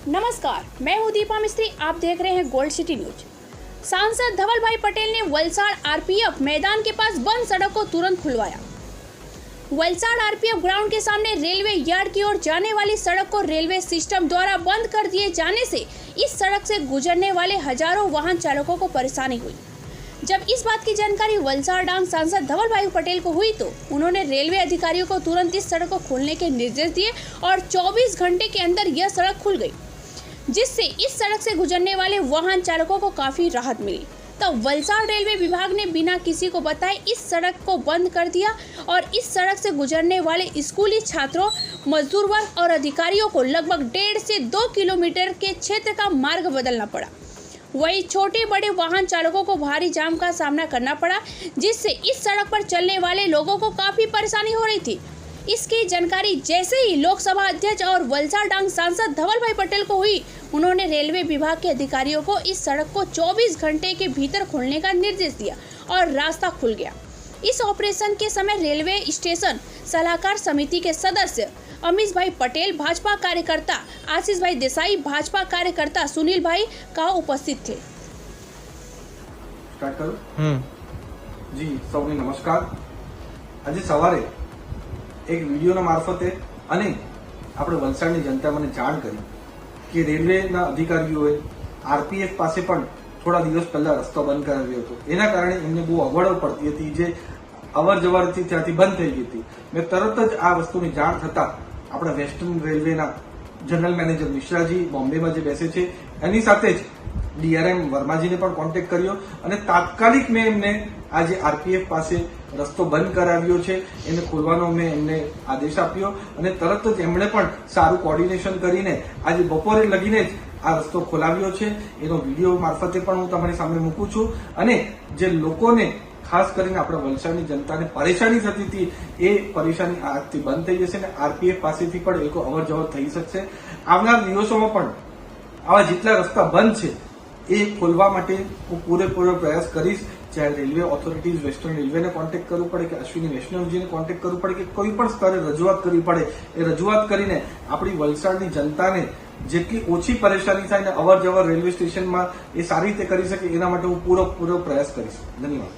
नमस्कार, मैं हूं दीपा मिस्त्री। आप देख रहे हैं गोल्ड सिटी न्यूज। सांसद धवल भाई पटेल ने वलसाड़ आरपीएफ मैदान के पास बंद सड़क को तुरंत खुलवाया। वलसाड़ आरपीएफ ग्राउंड के सामने रेलवे यार्ड की ओर जाने वाली सड़क को रेलवे सिस्टम द्वारा बंद कर दिए जाने से इस सड़क से गुजरने वाले हजारों वाहन चालकों को परेशानी हुई। जब इस बात की जानकारी वलसाड़ डांग सांसद धवल भाई पटेल को हुई तो उन्होंने रेलवे अधिकारियों को तुरंत इस सड़क को खोलने के निर्देश दिए और 24 घंटे के अंदर यह सड़क खुल गई, जिससे इस सड़क से गुजरने वाले वाहन चालकों को काफी राहत मिली। तब वलसाड़ रेलवे विभाग ने बिना किसी को बताए इस सड़क को बंद कर दिया और इस सड़क से गुजरने वाले स्कूली छात्रों, मजदूर वर्ग और अधिकारियों को लगभग 1.5 से 2 किलोमीटर के क्षेत्र का मार्ग बदलना पड़ा। वही छोटे बड़े वाहन चालकों को भारी जाम का सामना करना पड़ा, जिससे इस सड़क पर चलने वाले लोगों को काफी परेशानी हो रही थी। इसकी जानकारी जैसे ही लोकसभा अध्यक्ष और वलसाड़ डांग सांसद धवल भाई पटेल को हुई, उन्होंने रेलवे विभाग के अधिकारियों को इस सड़क को 24 घंटे के भीतर खोलने का निर्देश दिया और रास्ता खुल गया। इस ऑपरेशन के समय रेलवे स्टेशन सलाहकार समिति के सदस्य अमीश भाई पटेल, भाजपा कार्यकर्ता आशीष भाई देसाई, भाजपा कार्यकर्ता सुनील भाई का उपस्थित थे। जी सौने नमस्कार। आज सवारे एक वीडियो मार्फते अने આપણે વલસાડની જનતા મને જાણ કરી કે રેલવેના અધિકારીઓએ આરપીએફ પાસે પણ થોડા દિવસ પહેલા રસ્તો બંધ કરાવ્યો હતો। એના કારણે એમને બહુ અગવડો પડતી હતી, જે અવર જવરથી ત્યાંથી બંધ થઈ ગઈ હતી। મેં તરત જ આ વસ્તુની જાણ થતા આપણા વેસ્ટર્ન રેલવેના જનરલ મેનેજર મિશ્રાજી બોમ્બેમાં જે બેસે છે એની સાથે જ ડીઆરએમ વર્માજીને પણ કોન્ટેક્ટ કર્યો અને તાત્કાલિક મેં એમને આજે આરપીએફ પાસે રસ્તો બંધ કરાવ્યો છે એને ખોલવાનો મેં એમને આદેશ આપ્યો અને તરત જ એમણે પણ સારું કોર્ડિનેશન કરીને આજે બપોરે લગીને જ આ રસ્તો ખોલાવ્યો છે। એનો વિડીયો મારફતે પણ હું તમારી સામે મૂકું છું અને જે લોકોને ખાસ કરીને આપણા વલસાડની જનતાને પરેશાની થતી હતી એ પરેશાની આજથી બંધ થઈ જશે અને આરપીએફ પાસેથી પણ એ લોકો અવર જવર થઈ શકશે। આવનાર દિવસોમાં પણ આવા જેટલા રસ્તા બંધ છે એ ખોલવા માટે હું પૂરેપૂરો પ્રયાસ કરીશ। ચાહે રેલવે ઓથોરિટીઝ વેસ્ટર્ન રેલવેને કોન્ટેક્ટ કરવું પડે કે અશ્વિની વૈષ્ણવજીને કોન્ટેક્ટ કરવું પડે કે કોઈ પણ સ્તરે રજૂઆત કરવી પડે, એ રજૂઆત કરીને આપણી વલસાડની જનતાને જેટલી ઓછી પરેશાની થાય ને અવર જવર રેલવે સ્ટેશનમાં એ સારી રીતે કરી શકે એના માટે હું પૂરો પ્રયાસ કરીશ। ધન્યવાદ।